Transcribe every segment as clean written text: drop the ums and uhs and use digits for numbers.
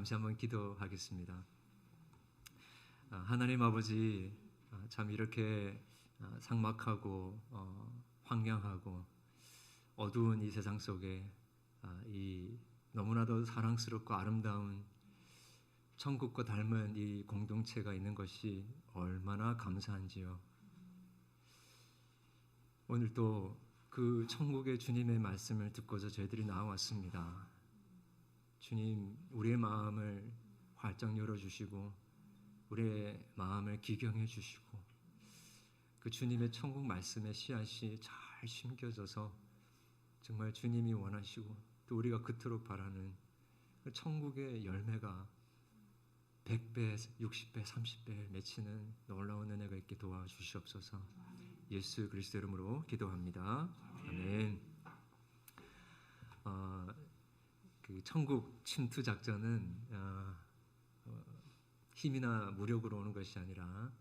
잠시 한번 기도하겠습니다. 하나님 아버지, 참 이렇게 삭막하고 황량하고 어두운 이 세상 속에 이 너무나도 사랑스럽고 아름다운 천국과 닮은 이 공동체가 있는 것이 얼마나 감사한지요. 오늘 또 그 천국의 주님의 말씀을 듣고서 저희들이 나왔습니다. 주님, 우리의 마음을 활짝 열어주시고 우리의 마음을 기경해 주시고 그 주님의 천국 말씀의 씨앗이 잘 심겨져서 정말 주님이 원하시고 또 우리가 그토록 바라는 그 천국의 열매가 100배, 60배, 30배 맺히는 놀라운 은혜가 있게 도와주시옵소서. 예수 그리스도 이름으로 기도합니다. 아멘. 그 천국 침투 작전은 힘이나 무력으로 오는 것이 아니라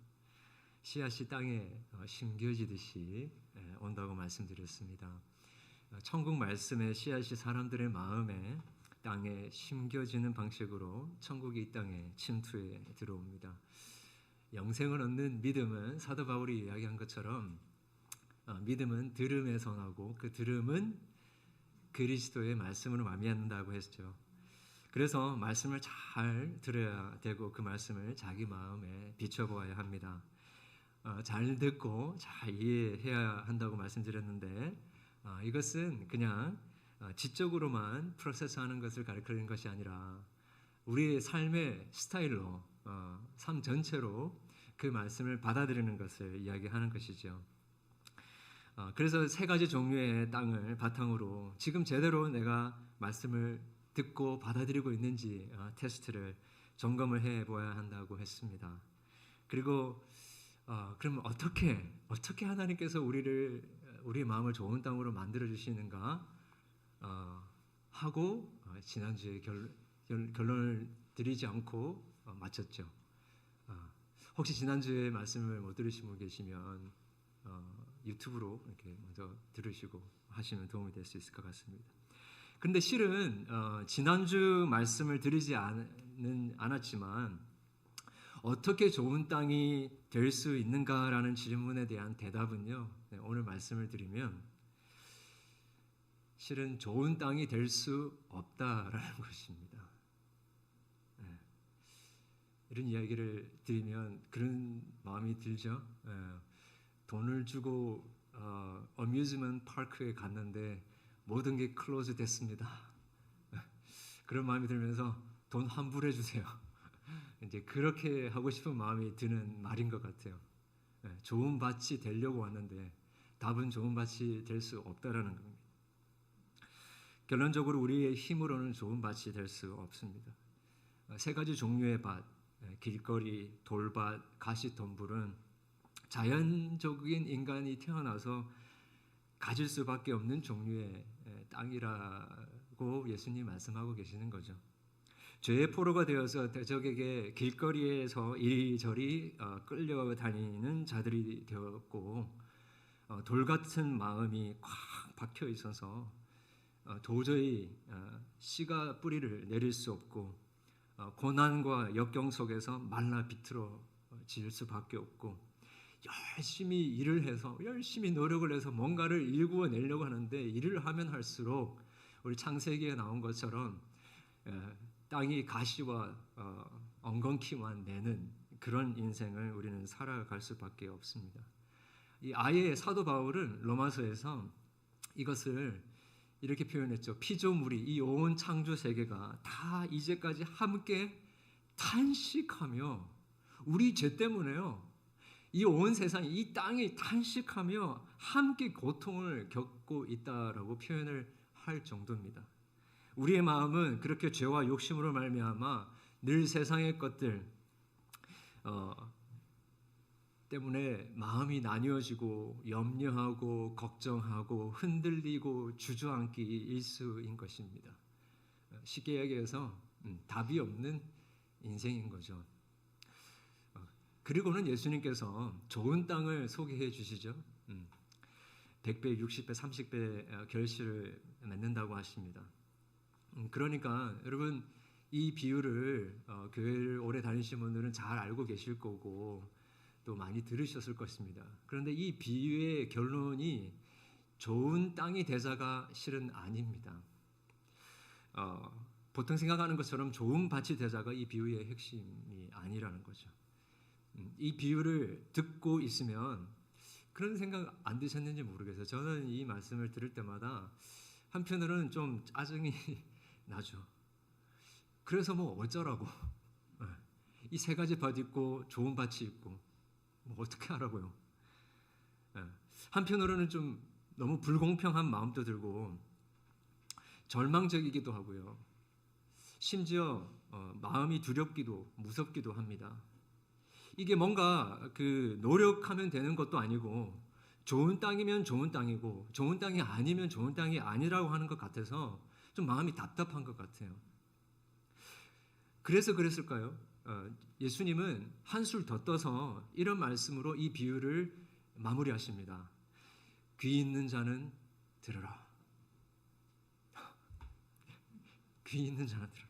씨앗이 땅에 심겨지듯이 온다고 말씀드렸습니다. 천국 말씀의 씨앗이 사람들의 마음에 땅에 심겨지는 방식으로 천국이 이 땅에 침투해 들어옵니다. 영생을 얻는 믿음은 사도 바울이 이야기한 것처럼 믿음은 들음에서 나고 그 들음은 그리스도의 말씀으로 말미암는다고 했죠. 그래서 말씀을 잘 들어야 되고 그 말씀을 자기 마음에 비춰보아야 합니다. 잘 듣고 잘 이해해야 한다고 말씀드렸는데 이것은 그냥 지적으로만 프로세스하는 것을 가르치는 것이 아니라 우리의 삶의 스타일로 삶 전체로 그 말씀을 받아들이는 것을 이야기하는 것이죠. 그래서 세 가지 종류의 땅을 바탕으로 지금 제대로 내가 말씀을 듣고 받아들이고 있는지 테스트를 점검을 해보아야 한다고 했습니다. 그리고 그럼 어떻게 하나님께서 우리의 마음을 좋은 땅으로 만들어 주시는가 하고 지난주에 결론을 드리지 않고 마쳤죠. 혹시 지난주에 말씀을 못 들으신 분 계시면 유튜브로 이렇게 먼저 들으시고 하시면 도움이 될 수 있을 것 같습니다. 근데 실은 지난주 말씀을 드리지 않았지만 어떻게 좋은 땅이 될 수 있는가라는 질문에 대한 대답은요, 오늘 말씀을 드리면 실은 좋은 땅이 될 수 없다라는 것입니다. 이런 이야기를 드리면 그런 마음이 들죠. 돈을 주고 어뮤즈먼트 파크에 갔는데 모든 게 클로즈 됐습니다. 그런 마음이 들면서 돈 환불해 주세요. 이제 그렇게 하고 싶은 마음이 드는 말인 것 같아요. 좋은 밭이 되려고 왔는데 답은 좋은 밭이 될 수 없다라는 겁니다. 결론적으로 우리의 힘으로는 좋은 밭이 될 수 없습니다. 세 가지 종류의 밭, 길거리, 돌밭, 가시덤불은 자연적인 인간이 태어나서 가질 수밖에 없는 종류의 땅이라고 예수님이 말씀하고 계시는 거죠. 죄의 포로가 되어서 대적에게 길거리에서 이리저리 끌려다니는 자들이 되었고 돌 같은 마음이 꽉 박혀 있어서 도저히 씨가 뿌리를 내릴 수 없고 고난과 역경 속에서 말라 비틀어질 수밖에 없고 열심히 일을 해서 열심히 노력을 해서 뭔가를 일구어내려고 하는데 일을 하면 할수록 우리 창세기에 나온 것처럼 땅이 가시와 엉겅퀴만 내는 그런 인생을 우리는 살아갈 수밖에 없습니다. 이 아예 사도 바울은 로마서에서 이것을 이렇게 표현했죠. 피조물이 이 온 창조 세계가 다 이제까지 함께 탄식하며 우리 죄 때문에요. 이 온 세상이 이 땅이 탄식하며 함께 고통을 겪고 있다라고 표현을 할 정도입니다. 우리의 마음은 그렇게 죄와 욕심으로 말미암아 늘 세상의 것들 때문에 마음이 나뉘어지고 염려하고 걱정하고 흔들리고 주저앉기 일수인 것입니다. 쉽게 이야기해서 답이 없는 인생인 거죠. 그리고는 예수님께서 좋은 땅을 소개해 주시죠. 100배, 60배, 30배 결실을 맺는다고 하십니다. 그러니까 여러분 이 비유를 교회를 오래 다니신 분들은 잘 알고 계실 거고 또 많이 들으셨을 것입니다. 그런데 이 비유의 결론이 좋은 땅이 되자가 실은 아닙니다. 보통 생각하는 것처럼 좋은 밭이 되자가 이 비유의 핵심이 아니라는 거죠. 이 비유를 듣고 있으면 그런 생각 안 드셨는지 모르겠어요. 저는 이 말씀을 들을 때마다 한편으로는 좀 짜증이 나죠. 그래서 뭐 어쩌라고. 이 세 가지 밭 있고 좋은 밭이 있고 뭐 어떻게 하라고요. 한편으로는 좀 너무 불공평한 마음도 들고 절망적이기도 하고요. 심지어 마음이 두렵기도 무섭기도 합니다. 이게 뭔가 노력하면 되는 것도 아니고 좋은 땅이면 좋은 땅이고 좋은 땅이 아니면 좋은 땅이 아니라고 하는 것 같아서 좀 마음이 답답한 것 같아요. 그래서 그랬을까요? 예수님은 한술 더 떠서 이런 말씀으로 이 비유를 마무리하십니다. 귀 있는 자는 들으라. 귀 있는 자는 들으라.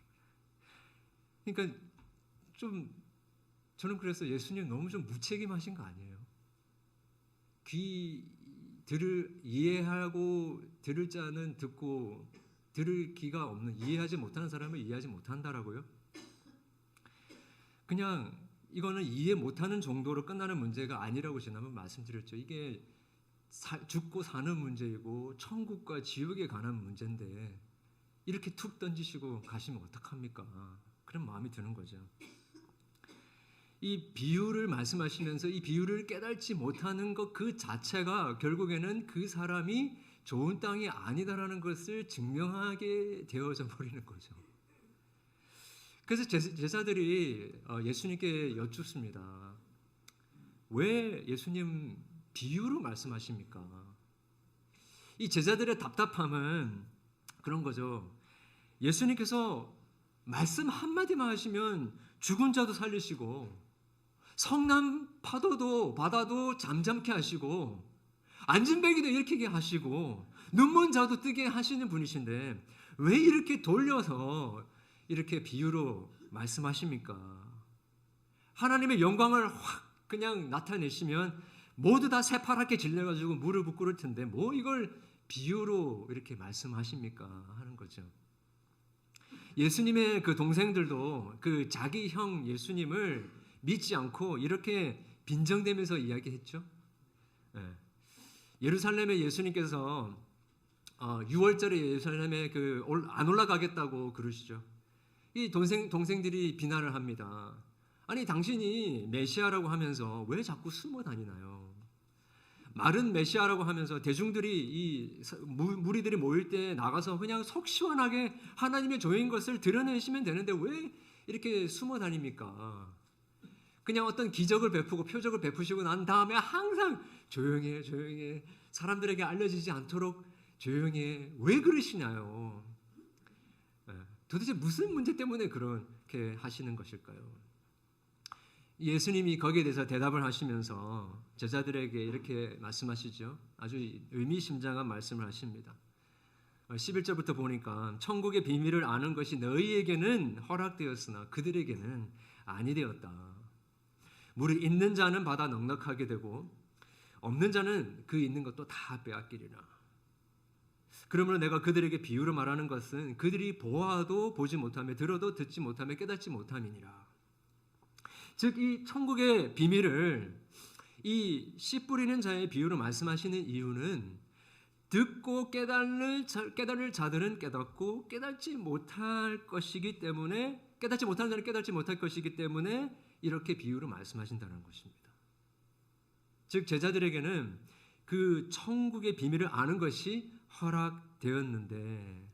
그러니까 저는 그래서 예수님 너무 좀 무책임하신 거 아니에요? 이해하고 들을 자는 듣고 들을 귀가 없는, 이해하지 못하는 사람을 이해하지 못한다라고요? 그냥 이거는 이해 못하는 정도로 끝나는 문제가 아니라고 지난번 말씀드렸죠. 이게 죽고 사는 문제이고 천국과 지옥에 관한 문제인데 이렇게 툭 던지시고 가시면 어떡합니까? 그런 마음이 드는 거죠. 이 비유를 말씀하시면서 이 비유를 깨닫지 못하는 것 그 자체가 결국에는 그 사람이 좋은 땅이 아니다라는 것을 증명하게 되어져 버리는 거죠. 그래서 제자들이 예수님께 여쭙습니다. 왜 예수님 비유로 말씀하십니까? 이 제자들의 답답함은 그런 거죠. 예수님께서 말씀 한마디만 하시면 죽은 자도 살리시고 성난 바다도 잠잠케 하시고 안진뱅이도 일으키게 하시고 눈먼 자도 뜨게 하시는 분이신데 왜 이렇게 돌려서 이렇게 비유로 말씀하십니까? 하나님의 영광을 확 그냥 나타내시면 모두 다 새파랗게 질려가지고 무릎을 꿇을 텐데 뭐 이걸 비유로 이렇게 말씀하십니까? 하는 거죠. 예수님의 그 동생들도 그 자기 형 예수님을 믿지 않고 이렇게 빈정대면서 이야기했죠. 예루살렘에 예수님께서 6월절에 예루살렘에 안 올라가겠다고 그러시죠. 이 동생들이 비난을 합니다. 아니 당신이 메시아라고 하면서 왜 자꾸 숨어 다니나요? 말은 메시아라고 하면서 대중들이 무리들이 모일 때 나가서 그냥 속 시원하게 하나님의 종인 것을 드러내시면 되는데 왜 이렇게 숨어 다닙니까? 그냥 어떤 기적을 베푸고 표적을 베푸시고 난 다음에 항상 조용해 사람들에게 알려지지 않도록 조용해 왜 그러시나요? 도대체 무슨 문제 때문에 그렇게 하시는 것일까요? 예수님이 거기에 대해서 대답을 하시면서 제자들에게 이렇게 말씀하시죠. 아주 의미심장한 말씀을 하십니다. 11절부터 보니까 천국의 비밀을 아는 것이 너희에게는 허락되었으나 그들에게는 아니 되었다. 물이 있는 자는 받아 넉넉하게 되고 없는 자는 그 있는 것도 다 빼앗기리라. 그러므로 내가 그들에게 비유로 말하는 것은 그들이 보아도 보지 못하며 들어도 듣지 못하며 깨닫지 못함이니라. 즉 이 천국의 비밀을 이 씨 뿌리는 자의 비유로 말씀하시는 이유는 듣고 깨달을 자들은 깨닫고 깨닫지 못할 것이기 때문에 깨닫지 못하는 자는 깨닫지 못할 것이기 때문에 이렇게 비유로 말씀하신다는 것입니다. 즉 제자들에게는 그 천국의 비밀을 아는 것이 허락되었는데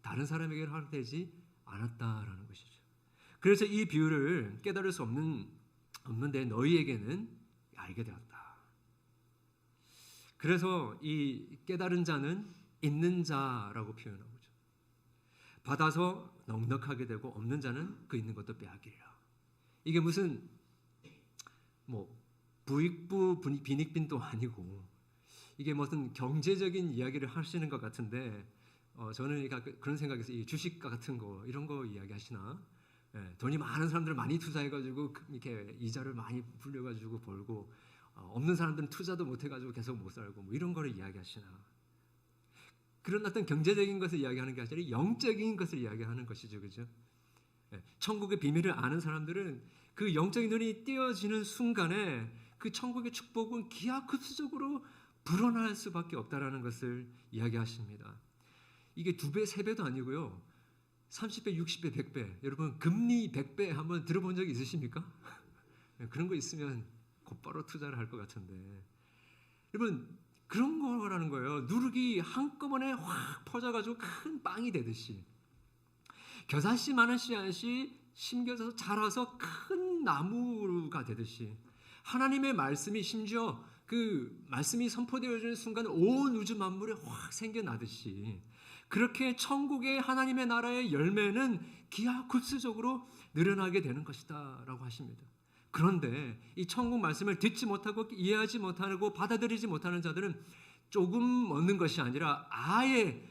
다른 사람에게는 허락되지 않았다라는 것이죠. 그래서 이 비유를 깨달을 수 없는데 너희에게는 알게 되었다. 그래서 이 깨달은 자는 있는 자라고 표현하고 있죠. 받아서 넉넉하게 되고 없는 자는 그 있는 것도 빼앗기리라. 이게 무슨 부익부 빈익빈도 아니고 이게 무슨 경제적인 이야기를 하시는 것 같은데 저는 그런 생각에서 이 주식 같은 거 이런 거 이야기하시나? 돈이 많은 사람들 많이 투자해가지고 이렇게 이자를 많이 불려가지고 벌고 없는 사람들은 투자도 못해가지고 계속 못 살고 뭐 이런 거를 이야기하시나? 그런 어떤 경제적인 것을 이야기하는 게 아니라 영적인 것을 이야기하는 것이죠, 그죠? 천국의 비밀을 아는 사람들은 그 영적인 눈이 띄어지는 순간에 그 천국의 축복은 기하급수적으로 불어날 수밖에 없다라는 것을 이야기하십니다. 이게 2배, 3배도 아니고요. 30배, 60배, 100배. 여러분 금리 100배 한번 들어본 적 있으십니까? 그런 거 있으면 곧바로 투자를 할 것 같은데. 여러분 그런 거라는 거예요. 누룩이 한꺼번에 확 퍼져가지고 큰 빵이 되듯이 겨자씨 많은 씨앗이 심겨져서 자라서 큰 나무가 되듯이 하나님의 말씀이 심지어 그 말씀이 선포되어지는 순간 온 우주 만물에 확 생겨나듯이 그렇게 천국의 하나님의 나라의 열매는 기하급수적으로 늘어나게 되는 것이다 라고 하십니다. 그런데 이 천국 말씀을 듣지 못하고 이해하지 못하고 받아들이지 못하는 자들은 조금 얻는 것이 아니라 아예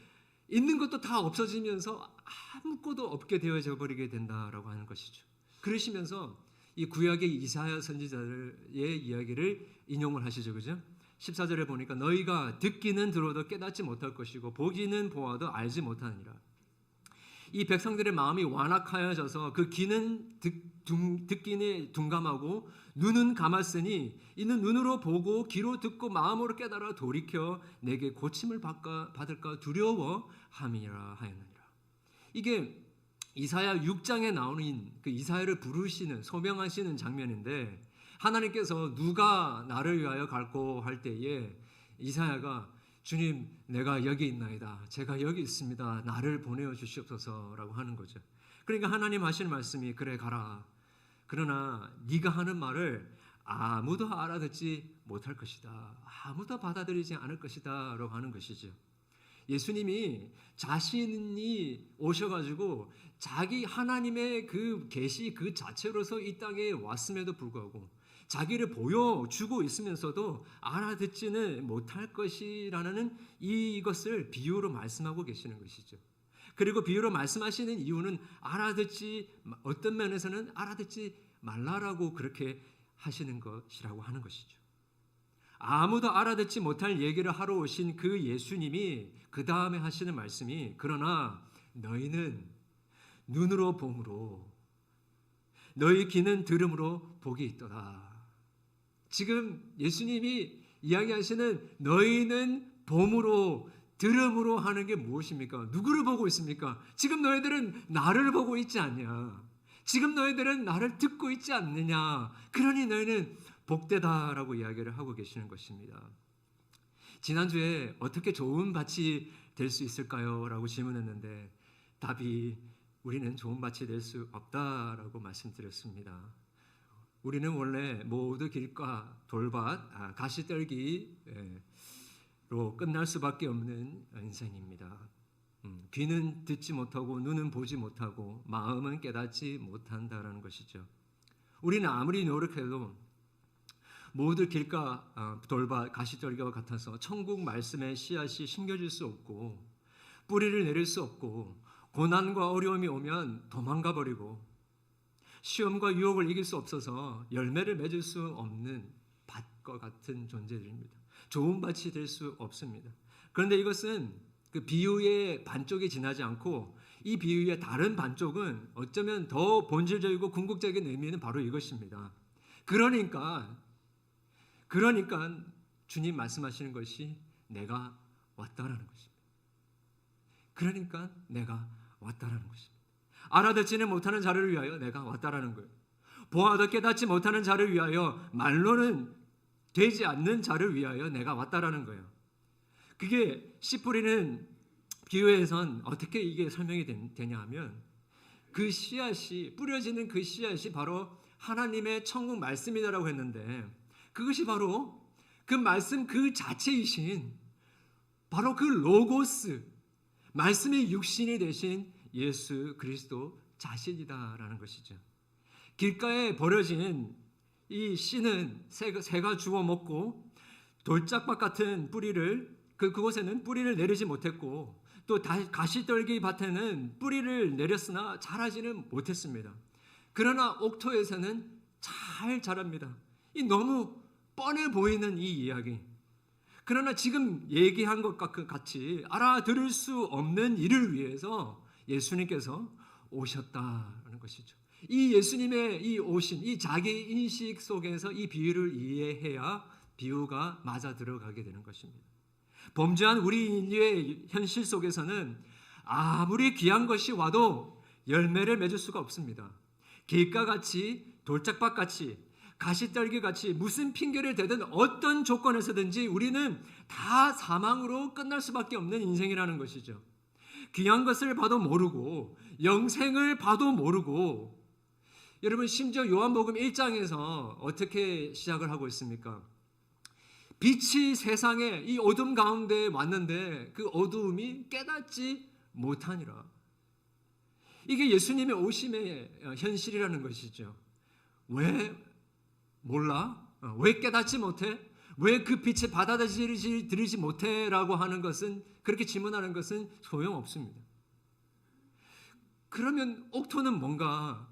있는 것도 다 없어지면서 아무것도 없게 되어져 버리게 된다라고 하는 것이죠. 그러시면서 이 구약의 이사야 선지자의 이야기를 인용을 하시죠, 그죠? 14절에 보니까 너희가 듣기는 들어도 깨닫지 못할 것이고 보기는 보아도 알지 못하느니라. 이 백성들의 마음이 완악하여져서 그 귀는 듣기는 둔감하고 눈은 감았으니 이는 눈으로 보고 귀로 듣고 마음으로 깨달아 돌이켜 내게 고침을 받을까 두려워함이라 하였느니라. 이게 이사야 6장에 나오는 그 이사야를 부르시는 소명하시는 장면인데 하나님께서 누가 나를 위하여 갈고 할 때에 이사야가 주님 내가 여기 있나이다. 제가 여기 있습니다. 나를 보내어 주시옵소서라고 하는 거죠. 그러니까 하나님 하시는 말씀이 그래 가라. 그러나 네가 하는 말을 아무도 알아듣지 못할 것이다. 아무도 받아들이지 않을 것이다 라고 하는 것이죠. 예수님이 자신이 오셔가지고 자기 하나님의 그 계시 그 자체로서 이 땅에 왔음에도 불구하고 자기를 보여주고 있으면서도 알아듣지는 못할 것이라는 이것을 비유로 말씀하고 계시는 것이죠. 그리고 비유로 말씀하시는 이유는 어떤 면에서는 알아듣지 말라라고 그렇게 하시는 것이라고 하는 것이죠. 아무도 알아듣지 못할 얘기를 하러 오신 그 예수님이 그 다음에 하시는 말씀이 그러나 너희는 눈으로 봄으로 너희 귀는 들음으로 복이 있도다. 지금 예수님이 이야기하시는 너희는 봄으로 들음으로 하는 게 무엇입니까? 누구를 보고 있습니까? 지금 너희들은 나를 보고 있지 않냐? 지금 너희들은 나를 듣고 있지 않느냐? 그러니 너희는 복되다라고 이야기를 하고 계시는 것입니다. 지난주에 어떻게 좋은 밭이 될 수 있을까요? 라고 질문했는데 답이 우리는 좋은 밭이 될 수 없다라고 말씀드렸습니다. 우리는 원래 모두 길가, 돌밭, 가시떨기로 끝날 수밖에 없는 인생입니다. 귀는 듣지 못하고 눈은 보지 못하고 마음은 깨닫지 못한다라는 것이죠. 우리는 아무리 노력해도 모두 길가, 돌밭, 가시떨기와 같아서 천국 말씀의 씨앗이 심겨질 수 없고 뿌리를 내릴 수 없고 고난과 어려움이 오면 도망가 버리고 시험과 유혹을 이길 수 없어서 열매를 맺을 수 없는 밭과 같은 존재들입니다. 좋은 밭이 될 수 없습니다. 그런데 이것은 그 비유의 반쪽이 지나지 않고 이 비유의 다른 반쪽은 어쩌면 더 본질적이고 궁극적인 의미는 바로 이것입니다. 그러니까 주님 말씀하시는 것이 내가 왔다라는 것입니다. 그러니까 내가 왔다라는 것입니다. 알아듣지는 못하는 자를 위하여 내가 왔다라는 거예요. 보아도 깨닫지 못하는 자를 위하여 말로는 되지 않는 자를 위하여 내가 왔다라는 거예요. 그게 씨 뿌리는 비유에선 어떻게 이게 설명이 되냐 하면 그 씨앗이 뿌려지는 그 씨앗이 바로 하나님의 천국 말씀이다라고 했는데 그것이 바로 그 말씀 그 자체이신 바로 그 로고스 말씀의 육신이 되신 예수 그리스도 자신이다라는 것이죠. 길가에 버려진 이 씨는 새가 주워 먹고 돌짝밭 같은 뿌리를 그곳에는 뿌리를 내리지 못했고 또 가시떨기 밭에는 뿌리를 내렸으나 자라지는 못했습니다. 그러나 옥토에서는 잘 자랍니다. 이 너무 뻔해 보이는 이 이야기. 그러나 지금 얘기한 것과 같이 알아들을 수 없는 일을 위해서 예수님께서 오셨다는 것이죠. 이 예수님의 이 오심, 이 자기 인식 속에서 이 비유를 이해해야 비유가 맞아 들어가게 되는 것입니다. 범죄한 우리 인류의 현실 속에서는 아무리 귀한 것이 와도 열매를 맺을 수가 없습니다. 길가같이 돌짝밭같이 가시떨기같이 무슨 핑계를 대든 어떤 조건에서든지 우리는 다 사망으로 끝날 수밖에 없는 인생이라는 것이죠. 귀한 것을 봐도 모르고 영생을 봐도 모르고, 여러분 심지어 요한복음 1장에서 어떻게 시작을 하고 있습니까? 빛이 세상에 이 어둠 가운데 왔는데 그 어두움이 깨닫지 못하니라. 이게 예수님의 오심의 현실이라는 것이죠. 왜 몰라? 왜 깨닫지 못해? 왜 그 빛에 받아들이지 못해? 라고 하는 것은, 그렇게 질문하는 것은 소용없습니다. 그러면 옥토는 뭔가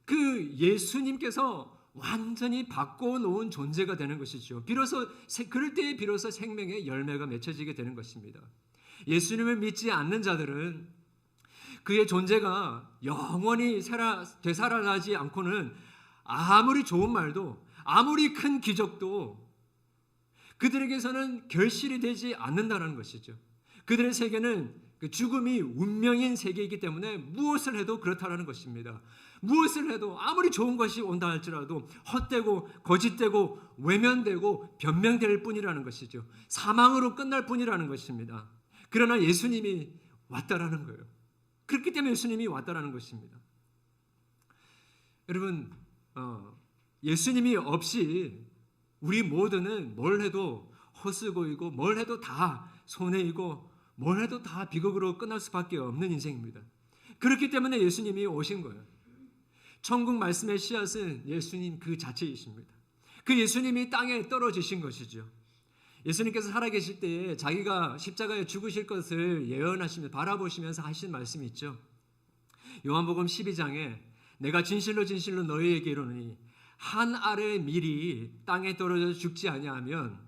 그 예수님께서 완전히 바꿔놓은 존재가 되는 것이죠. 비로소 그럴 때에 비로소 생명의 열매가 맺혀지게 되는 것입니다. 예수님을 믿지 않는 자들은 그의 존재가 영원히 되살아나지 않고는 아무리 좋은 말도 아무리 큰 기적도 그들에게서는 결실이 되지 않는다는 것이죠. 그들의 세계는 죽음이 운명인 세계이기 때문에 무엇을 해도 그렇다는 것입니다. 무엇을 해도 아무리 좋은 것이 온다 할지라도 헛되고 거짓되고 외면되고 변명될 뿐이라는 것이죠. 사망으로 끝날 뿐이라는 것입니다. 그러나 예수님이 왔다라는 거예요. 그렇기 때문에 예수님이 왔다라는 것입니다. 여러분, 예수님이 없이 우리 모두는 뭘 해도 헛수고이고 뭘 해도 다 손해이고 뭘 해도 다 비극으로 끝날 수밖에 없는 인생입니다. 그렇기 때문에 예수님이 오신 거예요. 천국 말씀의 씨앗은 예수님 그 자체이십니다. 그 예수님이 땅에 떨어지신 것이죠. 예수님께서 살아계실 때에 자기가 십자가에 죽으실 것을 예언하시며 바라보시면서 하신 말씀이 있죠. 요한복음 12장에 내가 진실로 진실로 너희에게 이르노니 한 알의 밀이 땅에 떨어져 죽지 아니하면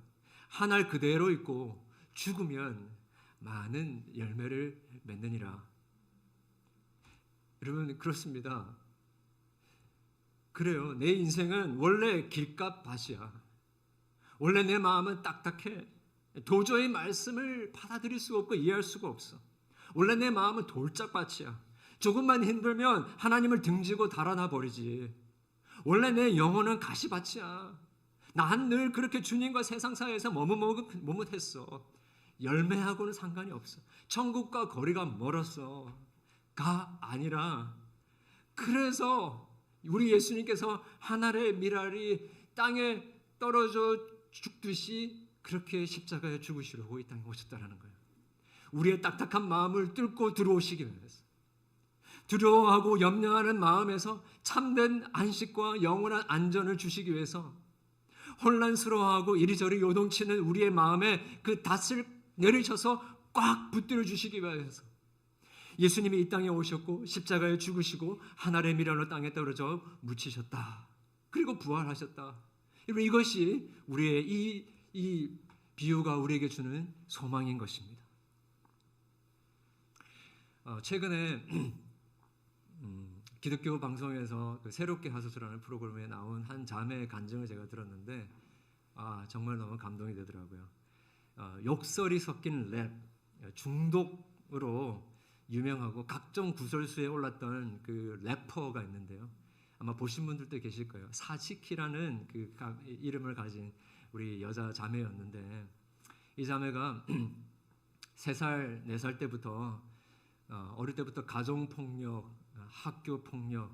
한 알 그대로 있고 죽으면 많은 열매를 맺느니라. 여러분 그렇습니다. 그래요. 내 인생은 원래 길가밭이야. 원래 내 마음은 딱딱해. 도저히 말씀을 받아들일 수가 없고 이해할 수가 없어. 원래 내 마음은 돌짝밭이야. 조금만 힘들면 하나님을 등지고 달아나 버리지. 원래 내 영혼은 가시밭이야. 난 늘 그렇게 주님과 세상 사이에서 머뭇했어. 열매하고는 상관이 없어. 천국과 거리가 멀었어가 아니라, 그래서 우리 예수님께서 한 알의 밀알이 땅에 떨어져 죽듯이 그렇게 십자가에 죽으시려고 이 땅에 오셨다는 거예요. 우리의 딱딱한 마음을 뚫고 들어오시기 위해서, 두려워하고 염려하는 마음에서 참된 안식과 영원한 안전을 주시기 위해서, 혼란스러워하고 이리저리 요동치는 우리의 마음에 그 닷을 내리셔서 꽉 붙들어 주시기 위해서 예수님이 이 땅에 오셨고 십자가에 죽으시고 한 알의 밀알로 땅에 떨어져 묻히셨다. 그리고 부활하셨다. 여러분 이것이 우리의 이 비유가 우리에게 주는 소망인 것입니다. 최근에 기독교 방송에서 그 새롭게 하소서라는 프로그램에 나온 한 자매의 간증을 제가 들었는데 정말 너무 감동이 되더라고요. 욕설이 섞인 랩, 중독으로 유명하고 각종 구설수에 올랐던 그 래퍼가 있는데요. 아마 보신 분들도 계실 거예요. 사치키라는 그 이름을 가진 우리 여자 자매였는데, 이 자매가 3살, 4살 때부터 어릴 때부터 가정폭력, 학교폭력,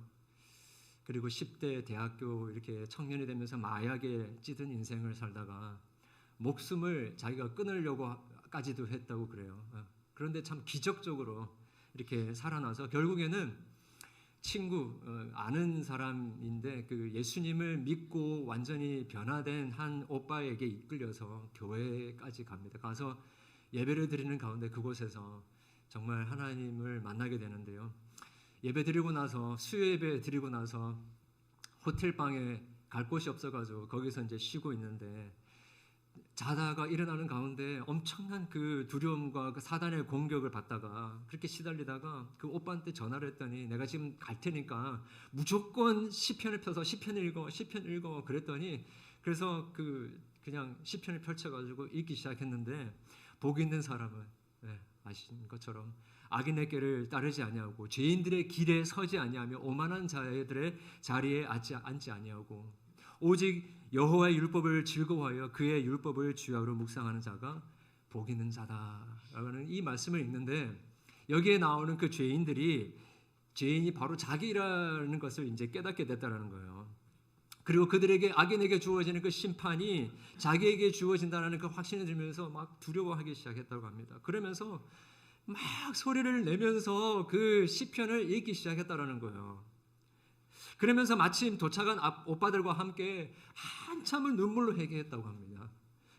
그리고 10대 대학교 이렇게 청년이 되면서 마약에 찌든 인생을 살다가 목숨을 자기가 끊으려고까지도 했다고 그래요. 그런데 참 기적적으로 이렇게 살아나서 결국에는 친구, 아는 사람인데 그 예수님을 믿고 완전히 변화된 한 오빠에게 이끌려서 교회까지 갑니다. 가서 예배를 드리는 가운데 그곳에서 정말 하나님을 만나게 되는데요. 예배 드리고 나서 수요 예배 드리고 나서 호텔 방에 갈 곳이 없어가지고 거기서 이제 쉬고 있는데 자다가 일어나는 가운데 엄청난 그 두려움과 그 사단의 공격을 받다가 그렇게 시달리다가 그 오빠한테 전화를 했더니 내가 지금 갈 테니까 무조건 시편을 펴서 시편 읽어 그랬더니 그래서 그냥 시편을 펼쳐가지고 읽기 시작했는데 복 있는 사람은 아시는 것처럼 악인의 길을 따르지 아니하고 죄인들의 길에 서지 아니하며 오만한 자들의 자리에 앉지 아니하고 오직 여호와의 율법을 즐거워하여 그의 율법을 주야로 묵상하는 자가 복 있는 자다라는 이 말씀을 읽는데 여기에 나오는 그 죄인이 바로 자기라는 것을 이제 깨닫게 됐다라는 거예요. 그리고 그들에게 악인에게 주어지는 그 심판이 자기에게 주어진다는 그 확신이 들면서 막 두려워하기 시작했다고 합니다. 그러면서 막 소리를 내면서 그 시편을 읽기 시작했다라는 거예요. 그러면서 마침 도착한 오빠들과 함께 한참을 눈물로 회개했다고 합니다.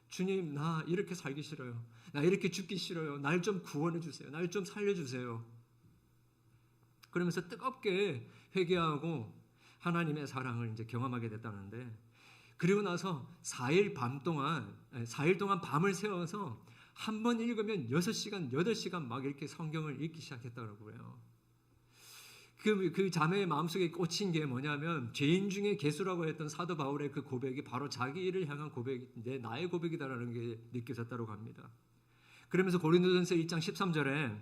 주님, 나 이렇게 살기 싫어요. 나 이렇게 죽기 싫어요. 날 좀 구원해 주세요. 날 좀 살려주세요. 그러면서 뜨겁게 회개하고 하나님의 사랑을 이제 경험하게 됐다는데 그리고 나서 4일 동안 밤을 새워서 한 번 읽으면 6시간, 8시간 막 이렇게 성경을 읽기 시작했다고 해요. 그 자매의 마음속에 꽂힌 게 뭐냐면 죄인 중에 괴수라고 했던 사도 바울의 그 고백이 바로 자기를 향한 고백인데 나의 고백이다라는 게 느껴졌다고 합니다. 그러면서 고린도전서 1장 13절에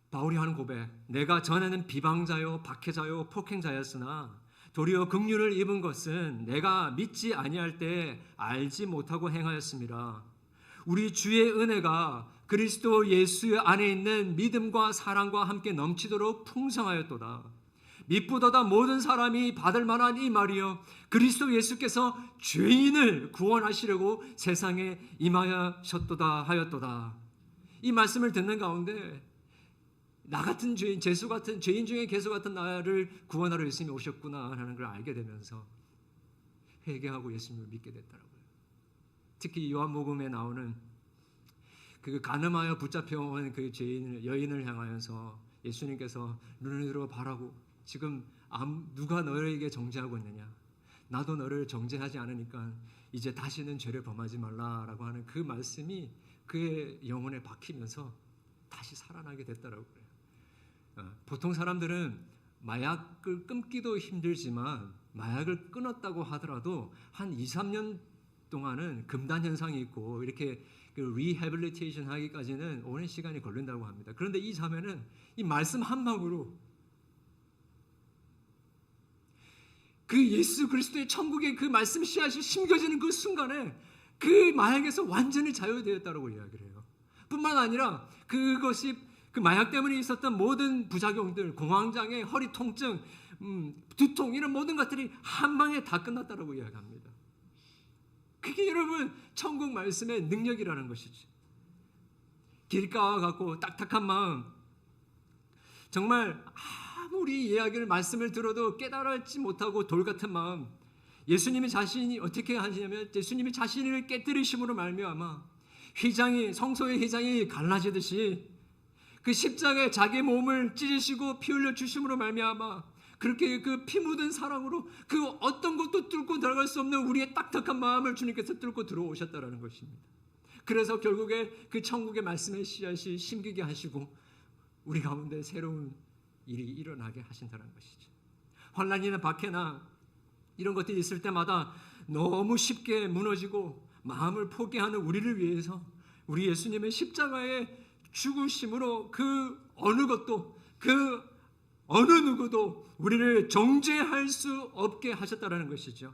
바울이 하는 고백, 내가 전에는 비방자요 박해자요 폭행자였으나 도리어 긍휼을 입은 것은 내가 믿지 아니할 때 알지 못하고 행하였음이라. 우리 주의 은혜가 그리스도 예수 안에 있는 믿음과 사랑과 함께 넘치도록 풍성하였도다. 미쁘도다 모든 사람이 받을 만한 이 말이여 그리스도 예수께서 죄인을 구원하시려고 세상에 임하셨도다 하였도다. 이 말씀을 듣는 가운데 나 같은 죄인, 죄수 같은 죄인 중에 괴수 같은 나를 구원하러 예수님이 오셨구나 하는 걸 알게 되면서 회개하고 예수님을 믿게 됐더라고요. 특히 요한복음에 나오는 그 간음하여 붙잡혀온 그 여인을 향하여서 예수님께서 눈을 들어 바라고 지금 누가 너에게 정죄하고 있느냐? 나도 너를 정죄하지 않으니까 이제 다시는 죄를 범하지 말라라고 하는 그 말씀이 그의 영혼에 박히면서 다시 살아나게 됐더라고요. 보통 사람들은 마약을 끊기도 힘들지만 마약을 끊었다고 하더라도 한 2, 3년 동안은 금단 현상이 있고 이렇게 그 리해빌리테이션 하기까지는 오랜 시간이 걸린다고 합니다. 그런데 이 자매는 이 말씀 한 방으로 그 예수 그리스도의 천국의 그 말씀 씨앗이 심겨지는 그 순간에 그 마약에서 완전히 자유되었다고 이야기를 해요. 뿐만 아니라 그것이 그 마약 때문에 있었던 모든 부작용들, 공황장애, 허리 통증, 두통 이런 모든 것들이 한 방에 다 끝났다고 이야기합니다. 그게 여러분 천국 말씀의 능력이라는 것이지. 길가와 같고 딱딱한 마음, 정말 아무리 이야기를 말씀을 들어도 깨달지 못하고 돌 같은 마음, 예수님이 자신이 어떻게 하시냐면 예수님이 자신을 깨뜨리심으로 말미암아 성소의 휘장이 갈라지듯이 그 십자가에 자기 몸을 찢으시고 피 흘려 주심으로 말미암아 그렇게 그 피 묻은 사랑으로 그 어떤 것도 뚫고 들어갈 수 없는 우리의 딱딱한 마음을 주님께서 뚫고 들어오셨다라는 것입니다. 그래서 결국에 그 천국의 말씀의 씨앗이 심기게 하시고 우리 가운데 새로운 일이 일어나게 하신다는 것이죠. 환난이나 박해나 이런 것들이 있을 때마다 너무 쉽게 무너지고 마음을 포기하는 우리를 위해서 우리 예수님의 십자가의 죽으심으로 그 어느 것도 그 어느 누구도 우리를 정죄할 수 없게 하셨다라는 것이죠.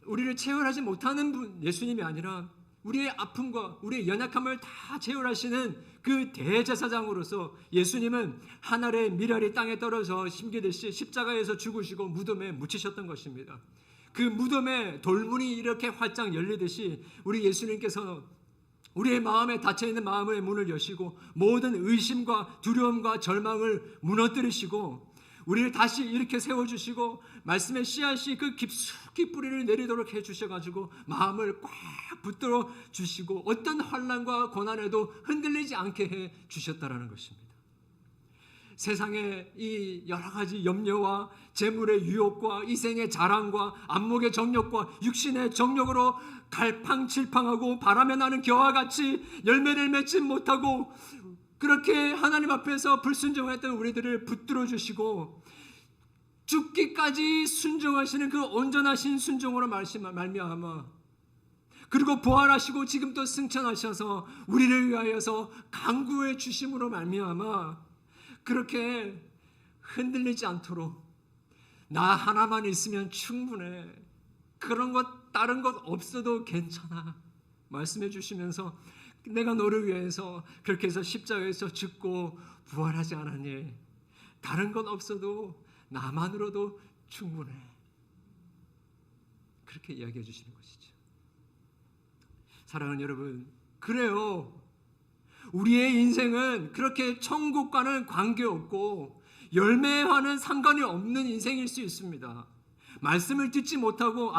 우리를 체험하지 못하는 분 예수님이 아니라 우리의 아픔과 우리의 연약함을 다 제어하시는 그 대제사장으로서 예수님은 하늘의 미랄이 땅에 떨어져 심기듯이 십자가에서 죽으시고 무덤에 묻히셨던 것입니다. 그 무덤에 돌문이 이렇게 활짝 열리듯이 우리 예수님께서 우리의 마음에 닫혀있는 마음의 문을 여시고 모든 의심과 두려움과 절망을 무너뜨리시고 우리를 다시 이렇게 세워주시고 말씀의 씨앗이 그 깊숙이 뿌리를 내리도록 해주셔가지고 마음을 꽉 붙들어 주시고 어떤 환난과 고난에도 흔들리지 않게 해주셨다라는 것입니다. 세상의 이 여러 가지 염려와 재물의 유혹과 이생의 자랑과 안목의 정욕과 육신의 정욕으로 갈팡질팡하고 바람에 나는 겨와 같이 열매를 맺지 못하고 그렇게 하나님 앞에서 불순종했던 우리들을 붙들어 주시고 죽기까지 순종하시는 그 온전하신 순종으로 말미암아 그리고 부활하시고 지금 또 승천하셔서 우리를 위하여서 강구해 주심으로 말미암아 그렇게 흔들리지 않도록 나 하나만 있으면 충분해. 그런 것 다른 것 없어도 괜찮아. 말씀해 주시면서 내가 너를 위해서 그렇게 해서 십자가에서 죽고 부활하지 않았니? 다른 건 없어도 나만으로도 충분해. 그렇게 이야기해 주시는 것이죠. 사랑하는 여러분, 그래요. 우리의 인생은 그렇게 천국과는 관계없고 열매와는 상관이 없는 인생일 수 있습니다. 말씀을 듣지 못하고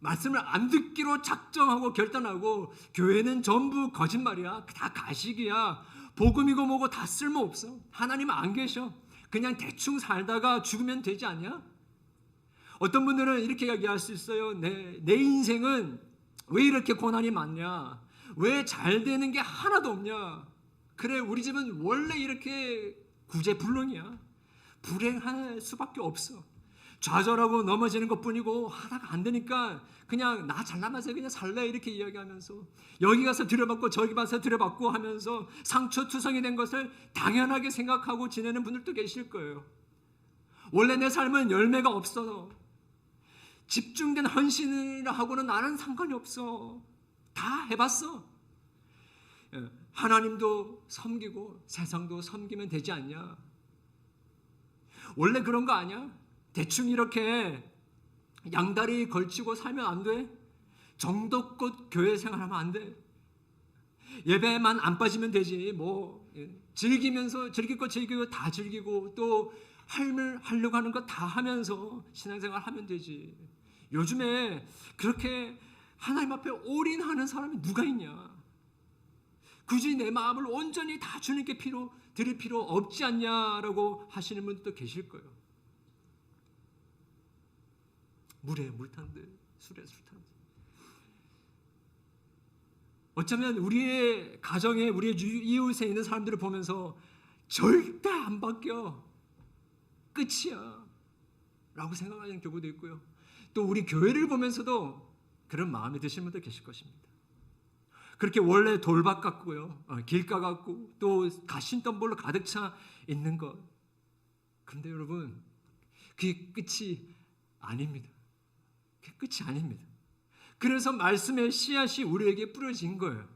말씀을 안 듣기로 작정하고 결단하고 교회는 전부 거짓말이야. 다 가식이야. 복음이고 뭐고 다 쓸모없어. 하나님 안 계셔. 그냥 대충 살다가 죽으면 되지 않냐? 어떤 분들은 이렇게 이야기할 수 있어요. 내 인생은 왜 이렇게 고난이 많냐? 왜 잘 되는 게 하나도 없냐? 그래, 우리 집은 원래 이렇게 구제불능이야. 불행할 수밖에 없어. 좌절하고 넘어지는 것뿐이고 하다가 안 되니까 그냥 나 잘나면서 그냥 살래 이렇게 이야기하면서 여기 가서 들여받고 저기 가서 들여받고 하면서 상처투성이 된 것을 당연하게 생각하고 지내는 분들도 계실 거예요. 원래 내 삶은 열매가 없어. 집중된 헌신을 하고는 나는 상관이 없어. 다 해봤어. 하나님도 섬기고 세상도 섬기면 되지 않냐? 원래 그런 거 아니야? 대충 이렇게 양다리 걸치고 살면 안 돼? 정도껏 교회 생활하면 안 돼? 예배만 안 빠지면 되지. 즐기면서 즐길 거 즐기고 다 즐기고 또 하려고 하는 거 다 하면서 신앙생활 하면 되지. 요즘에 그렇게 하나님 앞에 올인하는 사람이 누가 있냐? 굳이 내 마음을 온전히 다 주님께 드릴 필요 없지 않냐라고 하시는 분들도 계실 거예요. 물에 물 탄 듯, 술에 술 탄 듯. 어쩌면 우리의 가정에 우리의 이웃에 있는 사람들을 보면서 절대 안 바뀌어. 끝이야. 라고 생각하는 경우도 있고요. 또 우리 교회를 보면서도 그런 마음이 드시는 분들 계실 것입니다. 그렇게 원래 돌밭 같고요, 길가 같고 또 가신덤불로 가득 차 있는 것. 그런데 여러분, 그게 끝이 아닙니다. 그게 끝이 아닙니다. 그래서 말씀의 씨앗이 우리에게 뿌려진 거예요.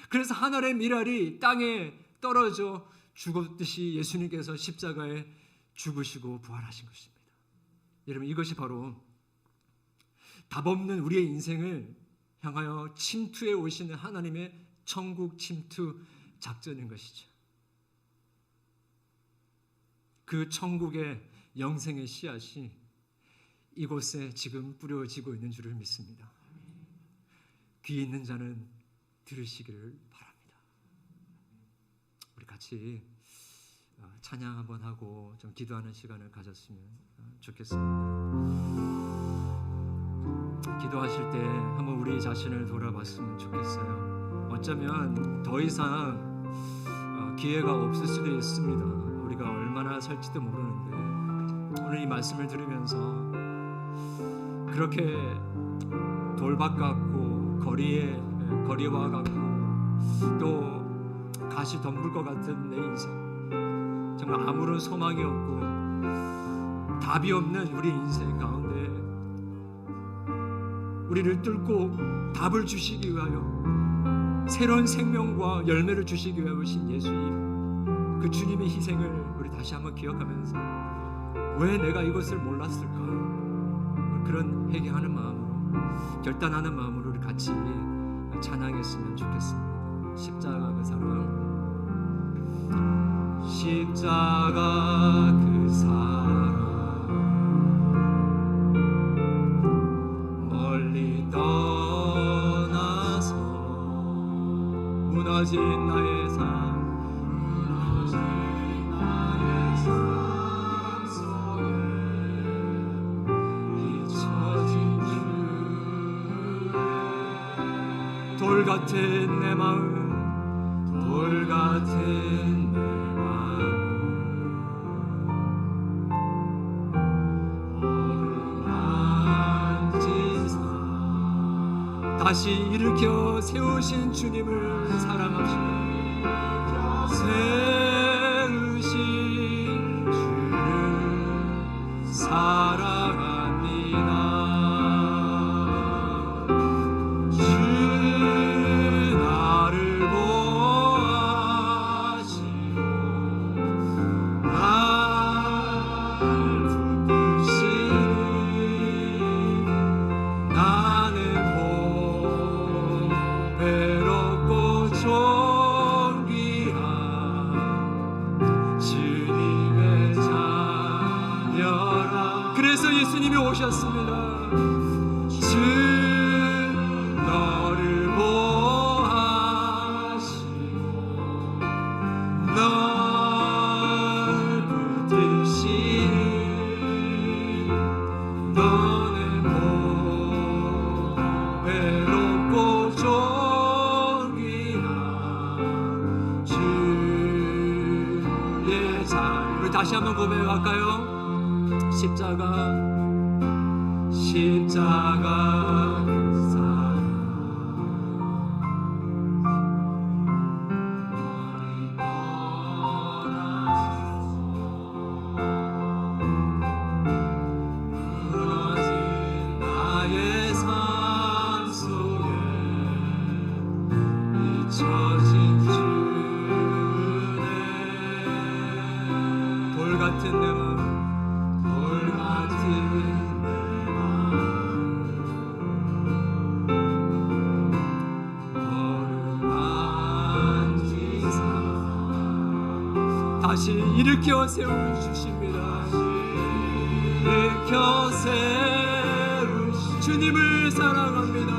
그래서 하늘의 미랄이 땅에 떨어져 죽었듯이 예수님께서 십자가에 죽으시고 부활하신 것입니다. 여러분, 이것이 바로 답 없는 우리의 인생을 향하여 침투해 오시는 하나님의 천국 침투 작전인 것이죠. 그 천국의 영생의 씨앗이 이곳에 지금 뿌려지고 있는 줄을 믿습니다. 귀 있는 자는 들으시기를 바랍니다. 우리 같이 찬양 한번 하고 좀 기도하는 시간을 가졌으면 좋겠습니다. 기도하실 때 한번 우리 자신을 돌아봤으면 좋겠어요. 어쩌면 더 이상 기회가 없을 수도 있습니다. 우리가 얼마나 살지도 모르는데 오늘 이 말씀을 들으면서 그렇게 돌밭 같고 거리와 같고 또 가시 덤불 것 같은 내 인생, 정말 아무런 소망이 없고 답이 없는 우리 인생 가운데 우리를 뚫고 답을 주시기 위하여 새로운 생명과 열매를 주시기 위하여 오신 예수님, 그 주님의 희생을 우리 다시 한번 기억하면서 왜 내가 이것을 몰랐을까, 그런 회개하는 마음으로, 결단하는 마음으로 우리 같이 찬양했으면 좋겠습니다. 십자가 그 사랑, 십자가 그 사랑 멀리 떠나서 무너진 나의 삶 속에 잊혀진 주의 돌 같은 내 마음 돌 같은 내 마음 다시 일으켜 세우신 주님을 사랑합시다. 세우신 주를 사랑합니다. 주 나를 보아시고 날 부르시니 나는 외롭고 존귀한 주님의 자녀라. 그래서 예수님이 오셨습니다. 주 너를 보아시고 널 붙드시니 너는 외롭고 존귀한 주의 자녀. 우리 다시 한번 고백할까요? 십자가 그 사랑 멀리 떠나서 무너진 나의 삶 속에 잊혀진 주네 돌 같은 내 마음 돌 같은 내 마음 어루만지사 다시 일으켜 세워주십니다. 일으켜 세우신 주님을 사랑합니다.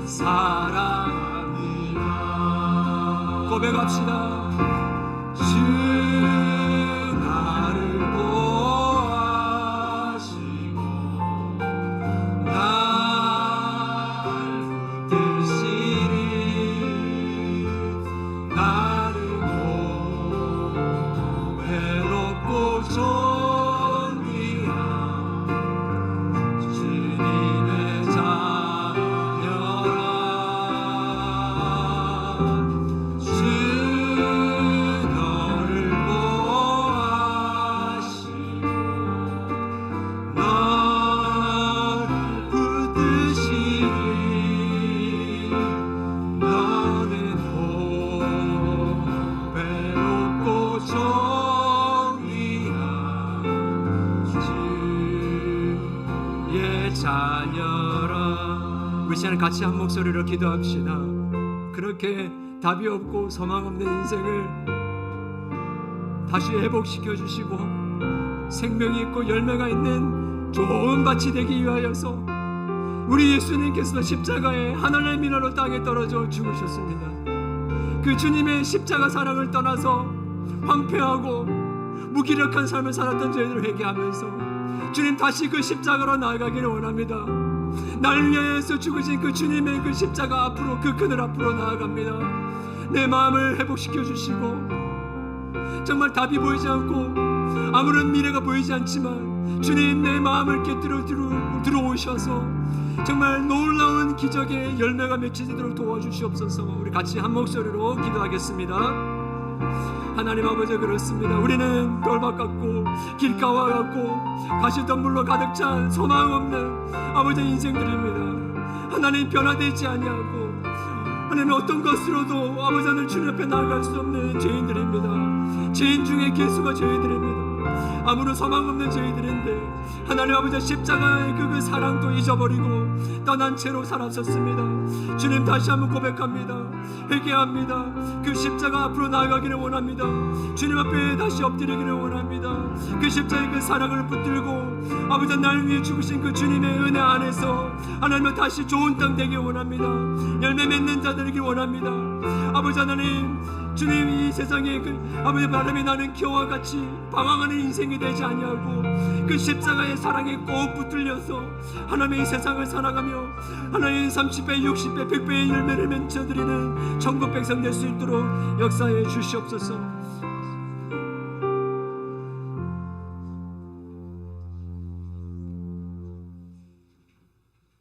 사랑합니다. 고백합시다. 주 나를 보아시고 날 붙드시니 나를 외롭고 존귀한 주님의 자녀라. 주 너를 보아시고 널 붙드시니 너는 외롭고 존귀한 주의 자녀라. 우리 시간 같이 한 목소리로 기도합시다. 그렇게 답이 없고 소망 없는 인생을 다시 회복시켜 주시고 생명이 있고 열매가 있는 좋은 밭이 되기 위하여서 우리 예수님께서 십자가에 하늘의 민으로 땅에 떨어져 죽으셨습니다. 그 주님의 십자가 사랑을 떠나서 황폐하고 무기력한 삶을 살았던 저희들을 회개하면서 주님 다시 그 십자가로 나아가기를 원합니다. 나를 위하여서 죽으신 그 주님의 그 십자가 앞으로 그 그늘 앞으로 나아갑니다. 내 마음을 회복시켜 주시고 정말 답이 보이지 않고 아무런 미래가 보이지 않지만 주님 내 마음을 꿰뚫어 들어오셔서 정말 놀라운 기적의 열매가 맺히도록 도와주시옵소서. 우리 같이 한 목소리로 기도하겠습니다. 하나님 아버지 그렇습니다. 우리는 돌밭 같고 길가와 같고 가시덤불로 가득 찬 소망 없는 아버지 인생들입니다. 하나님 변화되지 아니하고 하나님 어떤 것으로도 아버지 하늘 주님 앞에 나아갈 수 없는 죄인들입니다. 죄인 중에 괴수가 저희들입니다. 아무런 소망 없는 저희들인데 하나님 아버지 십자가의 그 사랑도 잊어버리고 떠난 채로 살았었습니다. 주님 다시 한번 고백합니다. 회개합니다. 그 십자가 앞으로 나아가기를 원합니다. 주님 앞에 다시 엎드리기를 원합니다. 그 십자가의 그 사랑을 붙들고 아버지 나를 위해 죽으신 그 주님의 은혜 안에서 하나님은 다시 좋은 땅 되길 원합니다. 열매 맺는 자 되길 원합니다. 아버지 하나님, 주님 이 세상에 그 아버지 바람이 나는 겨와 같이 방황하는 인생이 되지 아니하고 그 십자가의 사랑에 꼭 붙들려서 하나님의 이 세상을 살아가며 하나님 30배, 60배, 100배의 열매를 맺어드리는 천국 백성 될 수 있도록 역사해 주시옵소서.